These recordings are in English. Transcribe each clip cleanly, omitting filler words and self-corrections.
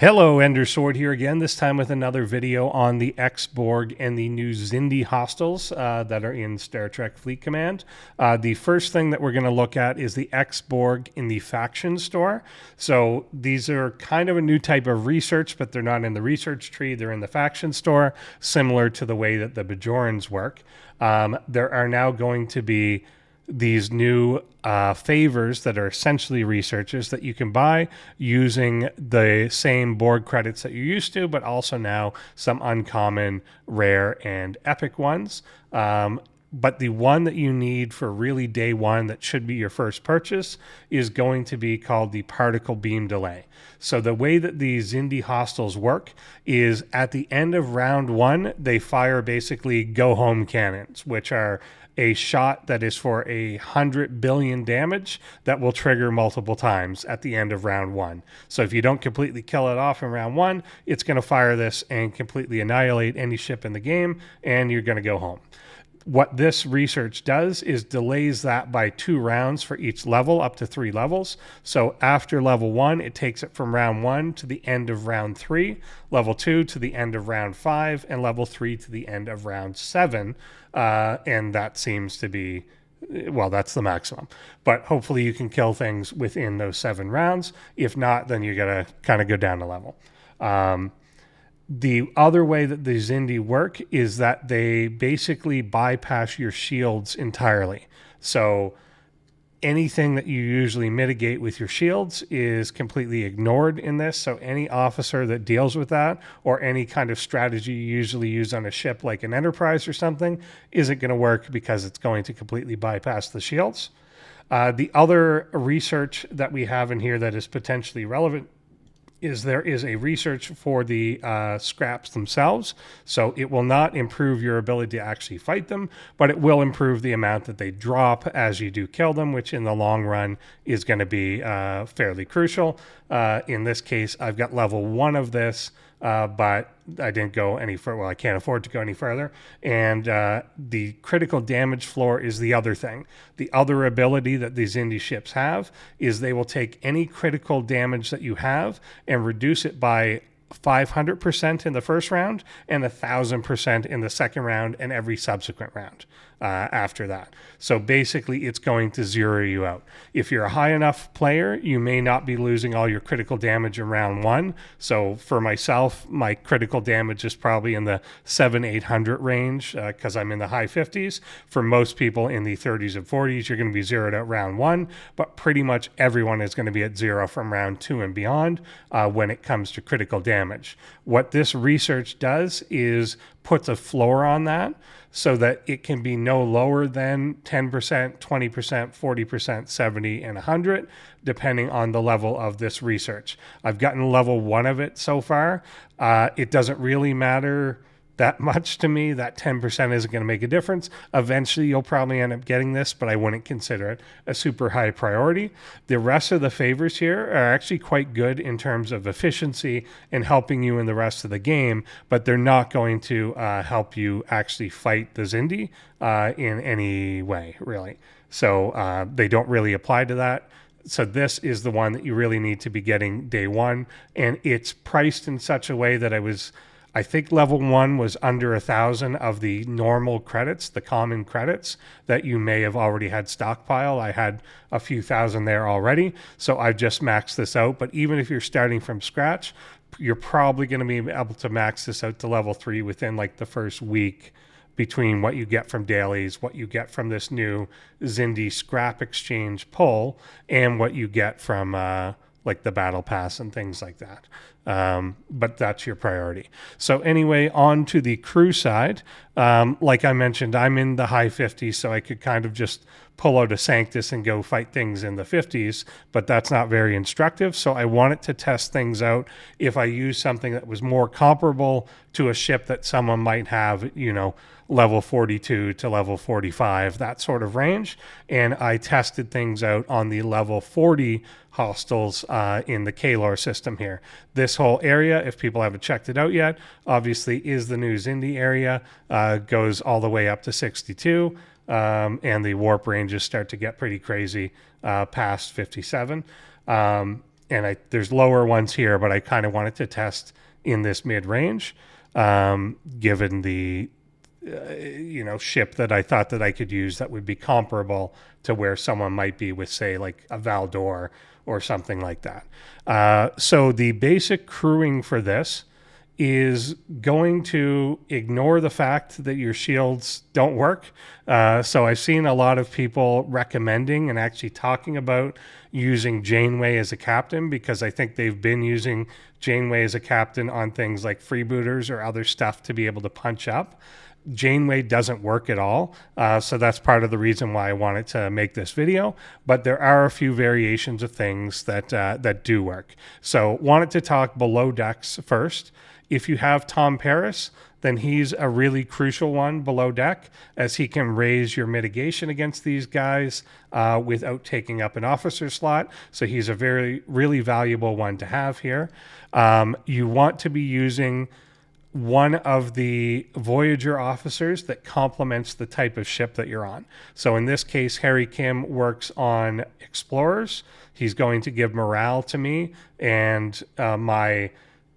Hello, Endersword here again, this time with another video on the Ex-Borg and the new Xindi hostels that are in Star Trek Fleet Command. The first thing that we're going to look at is the Ex-Borg in the faction store. So these are kind of a new type of research, but they're not in the research tree, they're in the faction store, similar to the way that the Bajorans work. There are now going to be these new favors that are essentially researchers that you can buy using the same Borg credits that you used to, but also now some uncommon, rare, and epic ones. But the one that you need for really day one that should be your first purchase is going to be called the particle beam delay. So the way that the Zindy hostels work is at the end of round one, they fire basically go home cannons, which are a shot that is for 100 billion damage that will trigger multiple times at the end of round one. So if you don't completely kill it off in round one, it's going to fire this and completely annihilate any ship in the game, and you're going to go home. What this research does is delays that by 2 rounds for each level, up to 3 levels. So after level 1, it takes it from round 1 to the end of round 3, level 2 to the end of round 5, and level 3 to the end of round 7. And that seems to be, well, that's the maximum. But hopefully you can kill things within those 7 rounds. If not, then you got to kind of go down a level. The other way that the Xindi work is that they basically bypass your shields entirely. So anything that you usually mitigate with your shields is completely ignored in this. So any officer that deals with that, or any kind of strategy you usually use on a ship like an Enterprise or something, isn't going to work because it's going to completely bypass the shields. The other research that we have in here that is potentially relevant is there is a research for the scraps themselves. So it will not improve your ability to actually fight them, but it will improve the amount that they drop as you do kill them, which in the long run is going to be fairly crucial. In this case, I've got level 1 of this, but I didn't go any further. Well, I can't afford to go any further. And the critical damage floor is the other thing. The other ability that these Xindi ships have is they will take any critical damage that you have and reduce it by 500% in the first round and 1,000% in the second round and every subsequent round after that. So basically it's going to zero you out. If you're a high enough player, you may not be losing all your critical damage in round 1. So for myself, my critical damage is probably in the 700-800 range because I'm in the high 50s. For most people in the 30s and 40s, you're going to be zeroed out round 1, but pretty much everyone is going to be at 0 from round 2 and beyond when it comes to critical damage. What this research does is puts a floor on that so that it can be no lower than 10%, 20%, 40%, 70, and 100, depending on the level of this research. I've gotten level 1 of it so far. It doesn't really matter that much to me. That 10% isn't going to make a difference. Eventually, you'll probably end up getting this, but I wouldn't consider it a super high priority. The rest of the favors here are actually quite good in terms of efficiency and helping you in the rest of the game, but they're not going to help you actually fight the Xindi in any way, really. So they don't really apply to that. So this is the one that you really need to be getting day 1, and it's priced in such a way that I think level 1 was under 1,000 of the normal credits, the common credits that you may have already had stockpile. I had a few thousand there already, so I've just maxed this out. But even if you're starting from scratch, you're probably going to be able to max this out to level 3 within like the first week, between what you get from dailies, what you get from this new Xindi scrap exchange pull, and what you get from like the battle pass and things like that. But that's your priority. So anyway, on to the crew side. Like I mentioned, I'm in the high 50s, so I could kind of just pull out a Sanctus and go fight things in the 50s, but that's not very instructive. So I wanted to test things out if I use something that was more comparable to a ship that someone might have, you know, level 42 to level 45, that sort of range. And I tested things out on the level 40 hostels in the Kalor system here. This whole area, if people haven't checked it out yet, obviously is the new Xindi area, goes all the way up to 62. And the warp ranges start to get pretty crazy past 57. and there's lower ones here, but I kind of wanted to test in this mid-range, given the ship that I thought that I could use that would be comparable to where someone might be with, say, like a Valdor or something like that. So the basic crewing for this is going to ignore the fact that your shields don't work. So I've seen a lot of people recommending and actually talking about using Janeway as a captain, because I think they've been using Janeway as a captain on things like freebooters or other stuff to be able to punch up. Janeway doesn't work at all. So that's part of the reason why I wanted to make this video. But there are a few variations of things that do work. So wanted to talk below decks first. If you have Tom Paris, then he's a really crucial one below deck, as he can raise your mitigation against these guys without taking up an officer slot. So he's a really valuable one to have here. You want to be using one of the Voyager officers that complements the type of ship that you're on. So in this case, Harry Kim works on Explorers. He's going to give morale to me, and my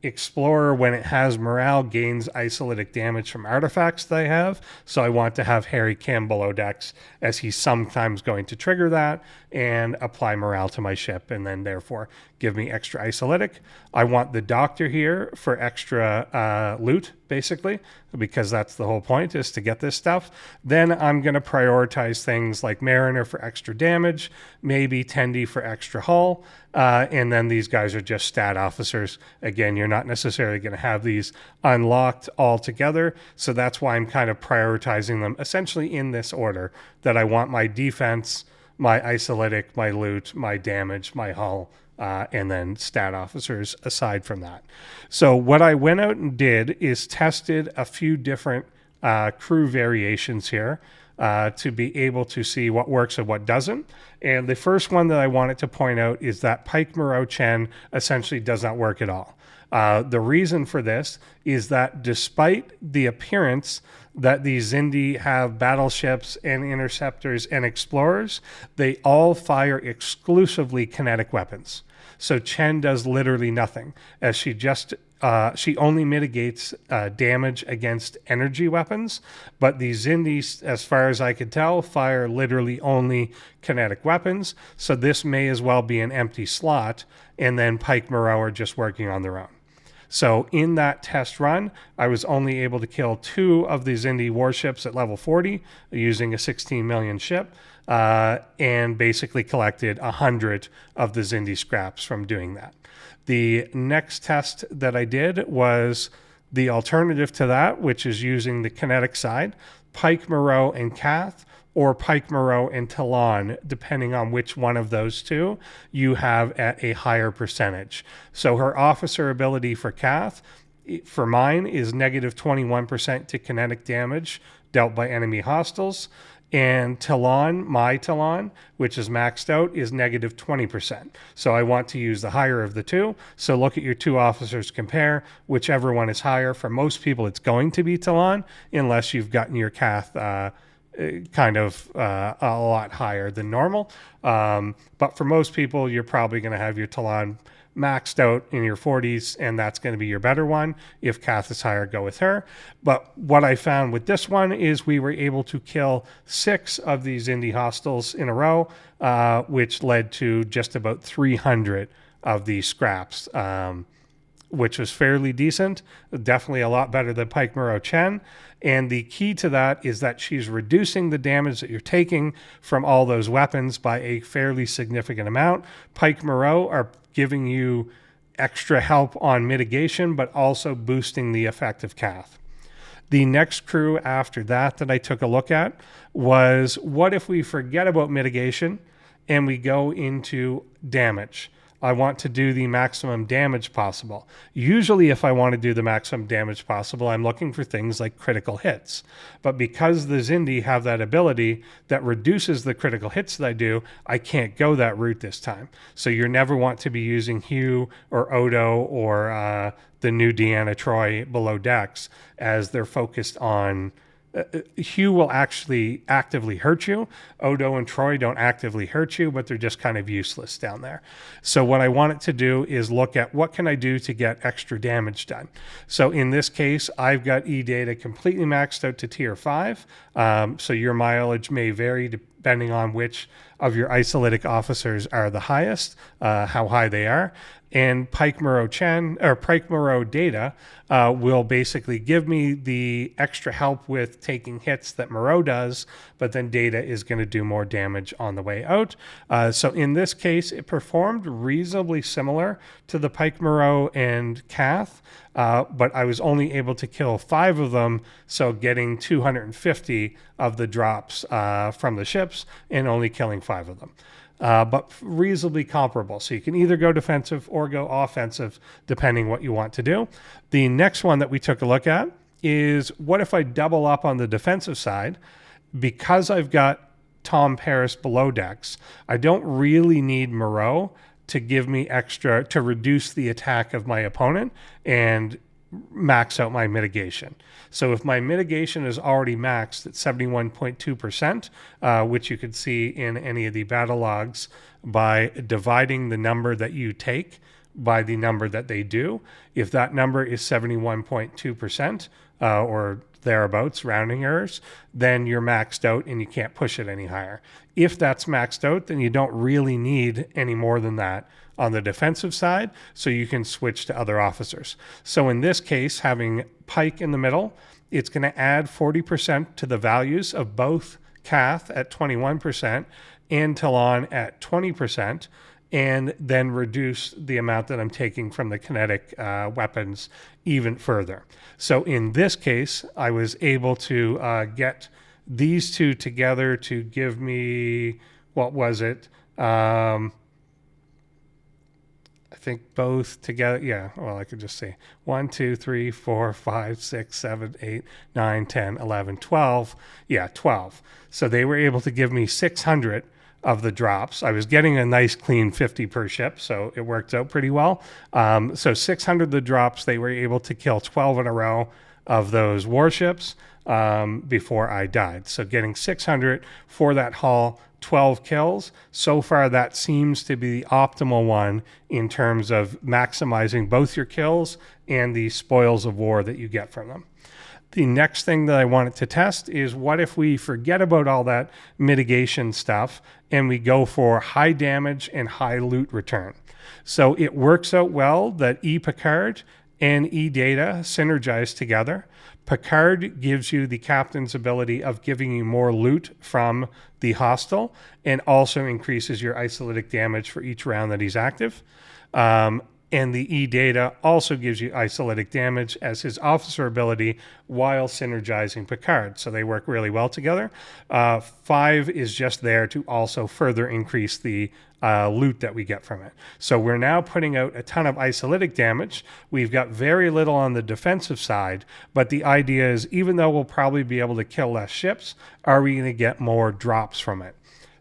Explorer, when it has morale, gains isolytic damage from artifacts that I have. So I want to have Harry Kim below decks, as he's sometimes going to trigger that and apply morale to my ship, and then therefore give me extra isolytic. I want the Doctor here for extra loot, basically, because that's the whole point, is to get this stuff. Then I'm going to prioritize things like Mariner for extra damage, maybe Tendi for extra hull, and then these guys are just stat officers. Again, you're not necessarily going to have these unlocked all together, so that's why I'm kind of prioritizing them essentially in this order, that I want my defense, my isolytic, my loot, my damage, my hull, and then stat officers aside from that. So what I went out and did is tested a few different crew variations here to be able to see what works and what doesn't. And the first one that I wanted to point out is that Pike Moreau Chen essentially does not work at all. The reason for this is that despite the appearance that the Xindi have battleships and interceptors and explorers, they all fire exclusively kinetic weapons. So Chen does literally nothing, as she only mitigates damage against energy weapons, but the Xindi, as far as I could tell, fire literally only kinetic weapons. So this may as well be an empty slot, and then Pike Moreau are just working on their own. So in that test run, I was only able to kill 2 of the Xindi warships at level 40 using a 16 million ship, and basically collected 100 of the Xindi scraps from doing that. The next test that I did was the alternative to that, which is using the kinetic side, Pike Moreau and Kath, or Pike Moreau and Talon, depending on which one of those two you have at a higher percentage. So her officer ability for Kath, for mine, is negative 21% to kinetic damage dealt by enemy hostiles. And Talon, my Talon, which is maxed out, is negative 20%. So I want to use the higher of the two. So look at your 2 officers, compare whichever one is higher. For most people, it's going to be Talon, unless you've gotten your Kath kind of a lot higher than normal. But for most people, you're probably going to have your Talon maxed out in your 40s, and that's going to be your better one. If Kath is higher, go with her. But what I found with this one is we were able to kill 6 of these Xindi hostiles in a row, which led to just about 300 of these scraps, which was fairly decent. Definitely a lot better than Pike Moreau Chen. And the key to that is that she's reducing the damage that you're taking from all those weapons by a fairly significant amount. Pike Moreau are giving you extra help on mitigation, but also boosting the effect of Kath. The next crew after that I took a look at was, what if we forget about mitigation and we go into damage? I want to do the maximum damage possible. Usually if I want to do the maximum damage possible, I'm looking for things like critical hits. But because the Xindi have that ability that reduces the critical hits that I do, I can't go that route this time. So you never want to be using Hugh or Odo or the new Deanna Troi below decks, as they're focused on Hugh will actually actively hurt you. Odo and Troy don't actively hurt you, but they're just kind of useless down there. So what I want it to do is look at what can I do to get extra damage done. So in this case, I've got E-data completely maxed out to tier 5. So your mileage may vary depending on which of your isolytic officers are the highest, how high they are. And Pike Moreau data will basically give me the extra help with taking hits that Moreau does, but then data is going to do more damage on the way out. So in this case, it performed reasonably similar to the Pike Moreau and Cath, but I was only able to kill 5 of them, so getting 250 of the drops from the ships and only killing 5 of them. But reasonably comparable. So you can either go defensive or go offensive, depending what you want to do. The next one that we took a look at is what if I double up on the defensive side? Because I've got Tom Paris below decks, I don't really need Moreau to give me extra, to reduce the attack of my opponent and max out my mitigation. So if my mitigation is already maxed at 71.2%, which you could see in any of the battle logs by dividing the number that you take by the number that they do, if that number is 71.2%, or thereabouts, rounding errors, then you're maxed out and you can't push it any higher. If that's maxed out, then you don't really need any more than that on the defensive side, so you can switch to other officers. So in this case, having Pike in the middle, it's going to add 40% to the values of both Cath at 21% and Talon at 20%, and then reduce the amount that I'm taking from the kinetic weapons even further. So in this case, I was able to get these two together to give me, what was it? I think both together, yeah, well, I could just say 1, 2, 3, 4, 5, 6, 7, 8, 9, 10, 11, 12. Yeah, 12. So they were able to give me 600 of the drops. I was getting a nice clean 50 per ship, so it worked out pretty well. So 600 of the drops, they were able to kill 12 in a row of those warships before I died. So getting 600 for that haul, 12 kills. So far, that seems to be the optimal one in terms of maximizing both your kills and the spoils of war that you get from them. The next thing that I wanted to test is what if we forget about all that mitigation stuff and we go for high damage and high loot return. So it works out well that E-Picard and E-Data synergize together. Picard gives you the captain's ability of giving you more loot from the hostile and also increases your isolytic damage for each round that he's active. And the E-Data also gives you isolytic damage as his officer ability while synergizing Picard. So they work really well together. 5 is just there to also further increase the loot that we get from it. So we're now putting out a ton of isolytic damage. We've got very little on the defensive side, but the idea is even though we'll probably be able to kill less ships, are we going to get more drops from it?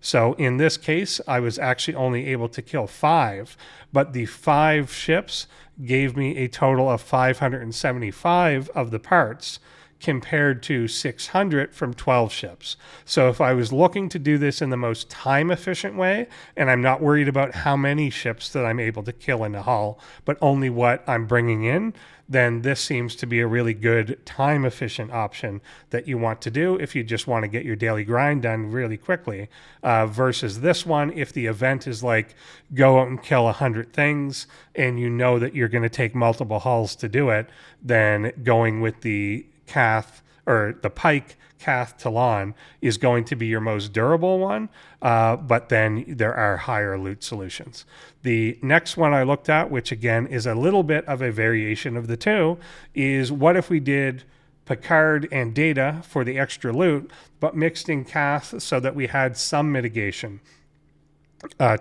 So in this case, I was actually only able to kill 5, but the 5 ships gave me a total of 575 of the parts compared to 600 from 12 ships. So if I was looking to do this in the most time efficient way, and I'm not worried about how many ships that I'm able to kill in a hull, but only what I'm bringing in, then this seems to be a really good time efficient option that you want to do if you just want to get your daily grind done really quickly, versus this one, if the event is like go out and kill 100 things and you know that you're going to take multiple hulls to do it, then going with the Cath or the Pike Cath Talon is going to be your most durable one, but then there are higher loot solutions. The next one I looked at, which again is a little bit of a variation of the two, is what if we did Picard and Data for the extra loot, but mixed in Cath so that we had some mitigation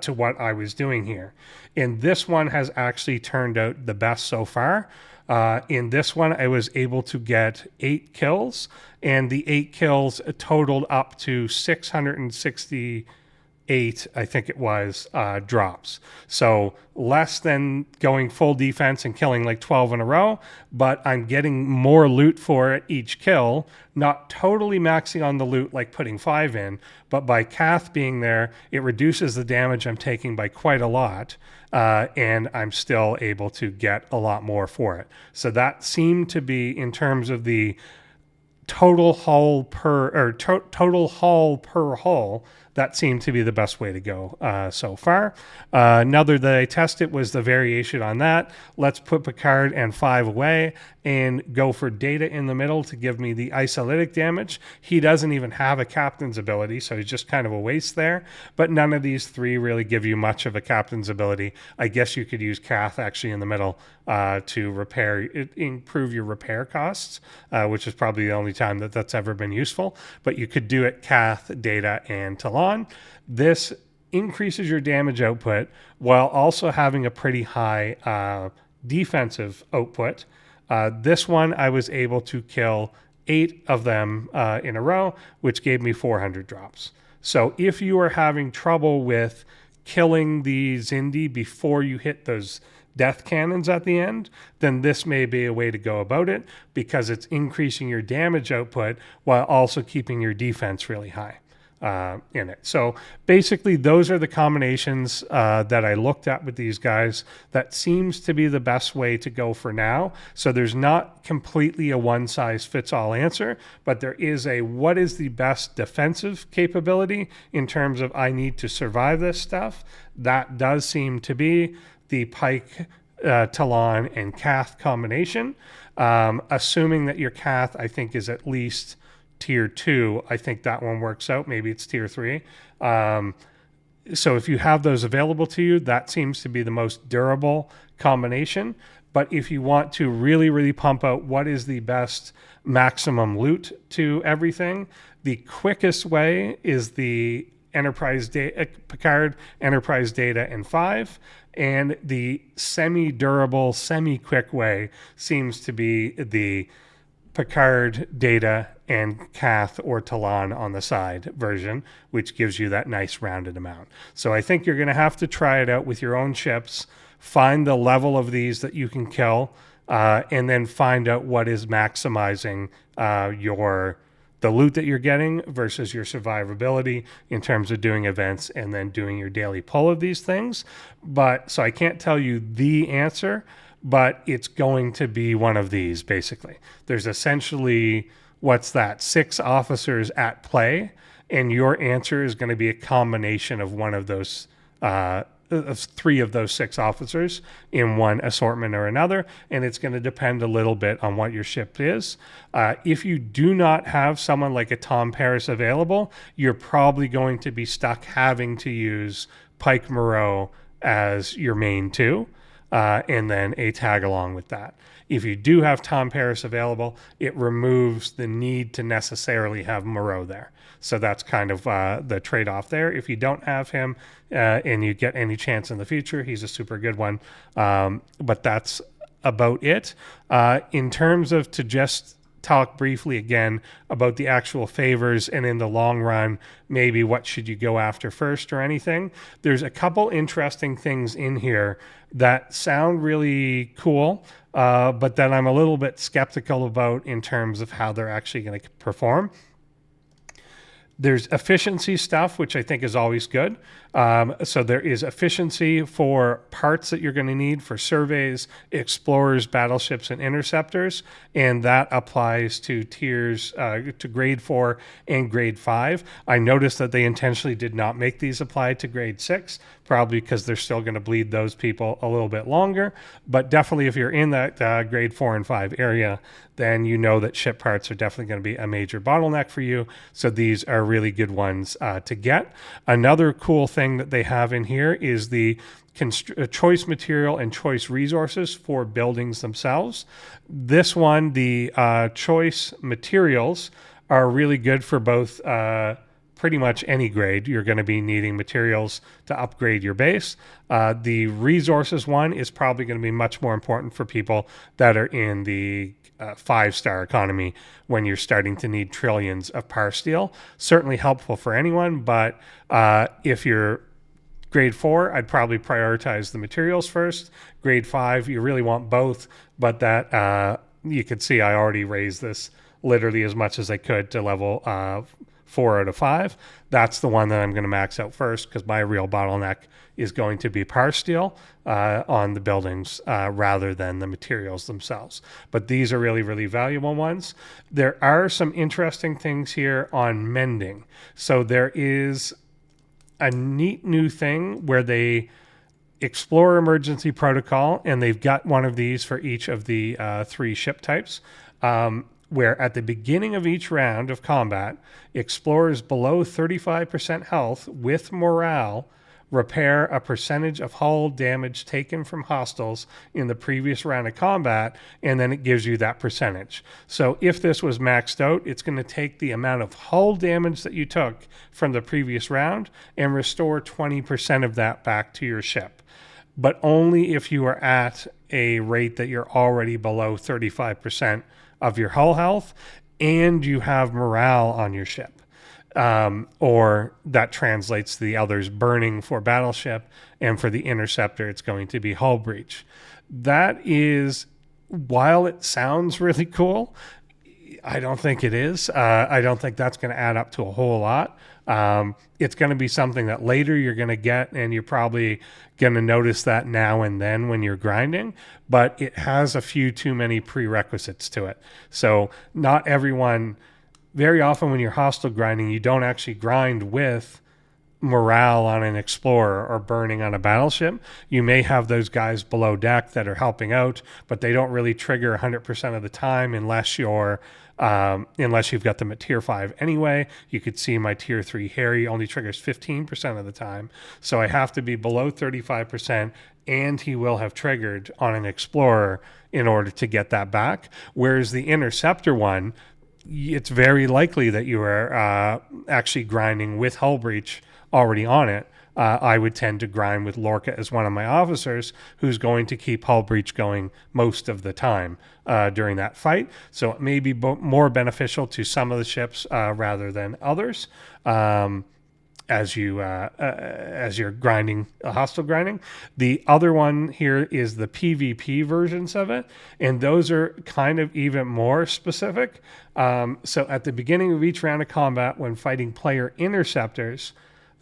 to what I was doing here. And this one has actually turned out the best so far. In this one, I was able to get 8 kills, and the 8 kills totaled up to 660 8, I think it was, drops. So less than going full defense and killing like 12 in a row, but I'm getting more loot for it each kill, not totally maxing on the loot like putting 5 in, but by Cath being there, it reduces the damage I'm taking by quite a lot, and I'm still able to get a lot more for it. So that seemed to be, in terms of the total hull per hull, that seemed to be the best way to go so far. Another that I tested was the variation on that. Let's put Picard and 5 away and go for Data in the middle to give me the isolytic damage. He doesn't even have a captain's ability, so he's just kind of a waste there. But none of these 3 really give you much of a captain's ability. I guess you could use Cath actually in the middle to improve your repair costs, which is probably the only time that that's ever been useful. But you could do it Cath, Data, and Talon. This increases your damage output while also having a pretty high defensive output. This one, I was able to kill 8 of them in a row, which gave me 400 drops. So if you are having trouble with killing the Xindi before you hit those death cannons at the end, then this may be a way to go about it, because it's increasing your damage output while also keeping your defense really high in it. So basically those are the combinations that I looked at with these guys. That seems to be the best way to go for now. So there's not completely a one size fits all answer, but there is a what is the best defensive capability in terms of I need to survive this stuff. That does seem to be the Pike, Talon, and Cath combination. Assuming that your Cath, I think, is at least tier 2, I think that one works out. Maybe it's tier 3. So if you have those available to you, that seems to be the most durable combination. But if you want to really, really pump out what is the best maximum loot to everything, the quickest way is the Enterprise Picard, Enterprise Data, and 5. And the semi-durable, semi-quick way seems to be the Picard, Data, and Cath or Talon on the side version, which gives you that nice rounded amount. So I think you're going to have to try it out with your own ships, find the level of these that you can kill, and then find out what is maximizing the loot that you're getting versus your survivability in terms of doing events and then doing your daily pull of these things. But so I can't tell you the answer, but it's going to be one of these, basically. There's essentially, 6 officers at play, and your answer is going to be a combination of one of those, of 3 of those 6 officers in one assortment or another, and it's going to depend a little bit on what your ship is. If you do not have someone like a Tom Paris available, you're probably going to be stuck having to use Pike Moreau as your main 2. And then a tag along with that. If you do have Tom Paris available, it removes the need to necessarily have Moreau there. So that's kind of the trade-off there. If you don't have him and you get any chance in the future, he's a super good one. But that's about it. In terms of to just talk briefly again about the actual favors and in the long run, maybe what should you go after first or anything. There's a couple interesting things in here that sound really cool, but then I'm a little bit skeptical about in terms of how they're actually going to perform. There's efficiency stuff, which I think is always good. So there is efficiency for parts that you're going to need for surveys, explorers, battleships, and interceptors. And that applies to tiers, to grade 4 and grade 5. I noticed that they intentionally did not make these apply to grade 6, probably because they're still going to bleed those people a little bit longer. But definitely if you're in that grade 4 and 5 area, then you know that ship parts are definitely going to be a major bottleneck for you. So these are really good ones to get. Another cool thing that they have in here is the choice material and choice resources for buildings themselves. This one, the choice materials are really good for both pretty much any grade, you're going to be needing materials to upgrade your base. The resources one is probably going to be much more important for people that are in the 5-star economy when you're starting to need trillions of par steel. Certainly helpful for anyone, but if you're grade 4, I'd probably prioritize the materials first. Grade 5, you really want both, but that you could see I already raised this literally as much as I could to level 4 out of 5. That's the one that I'm going to max out first because my real bottleneck is going to be par steel on the buildings rather than the materials themselves. But these are really, really valuable ones. There are some interesting things here on mending. So there is a neat new thing where they explore emergency protocol, and they've got one of these for each of the 3 ship types, where at the beginning of each round of combat, explorers below 35% health with morale repair a percentage of hull damage taken from hostiles in the previous round of combat, and then it gives you that percentage. So if this was maxed out, it's going to take the amount of hull damage that you took from the previous round and restore 20% of that back to your ship. But only if you are at a rate that you're already below 35% of your hull health and you have morale on your ship. Or that translates to the others burning for battleship, and for the interceptor, it's going to be hull breach. That is, while it sounds really cool, I don't think it is. I don't think that's going to add up to a whole lot. It's going to be something that later you're going to get, and you're probably going to notice that now and then when you're grinding, but it has a few too many prerequisites to it. So not everyone... Very often when you're hostile grinding, you don't actually grind with morale on an explorer or burning on a battleship. You may have those guys below deck that are helping out, but they don't really trigger 100% of the time unless you've got them at tier 5 anyway. You could see my tier 3 Harry only triggers 15% of the time. So I have to be below 35%, and he will have triggered on an explorer in order to get that back. Whereas the interceptor one, it's very likely that you are actually grinding with hull breach already on it. I would tend to grind with Lorca as one of my officers who's going to keep hull breach going most of the time during that fight. So it may be more beneficial to some of the ships rather than others as you're grinding, hostile grinding. The other one here is the PvP versions of it, and those are kind of even more specific. So at the beginning of each round of combat, when fighting player interceptors,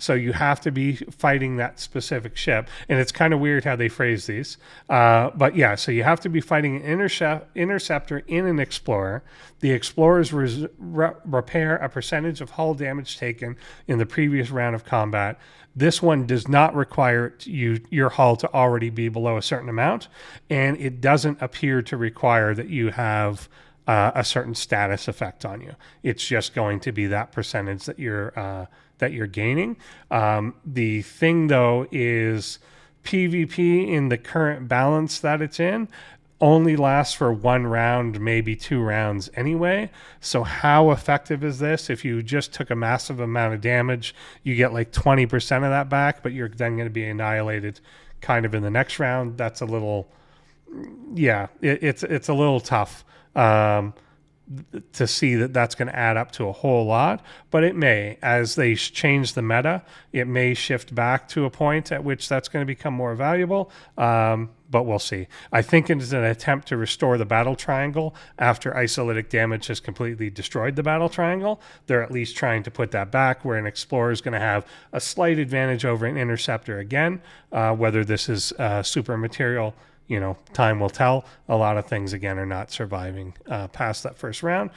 so you have to be fighting that specific ship, and it's kind of weird how they phrase these. But yeah, so you have to be fighting an interceptor in an explorer. The explorers repair a percentage of hull damage taken in the previous round of combat. This one does not require your hull to already be below a certain amount, and it doesn't appear to require that you have a certain status effect on you. It's just going to be that percentage that you're gaining. The thing though is PvP in the current balance that it's in only lasts for 1 round, maybe 2 rounds anyway. So how effective is this? If you just took a massive amount of damage, you get like 20% of that back, but you're then going to be annihilated kind of in the next round. That's a little, yeah, it's a little tough to see that that's going to add up to a whole lot, but it may. As they change the meta, it may shift back to a point at which that's going to become more valuable, but we'll see. I think it is an attempt to restore the battle triangle after isolytic damage has completely destroyed the battle triangle. They're at least trying to put that back, where an explorer is going to have a slight advantage over an interceptor again. Whether this is super material, time will tell. A lot of things, again, are not surviving past that first round.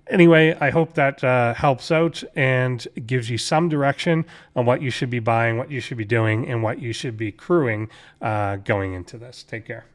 Anyway, I hope that helps out and gives you some direction on what you should be buying, what you should be doing, and what you should be crewing going into this. Take care.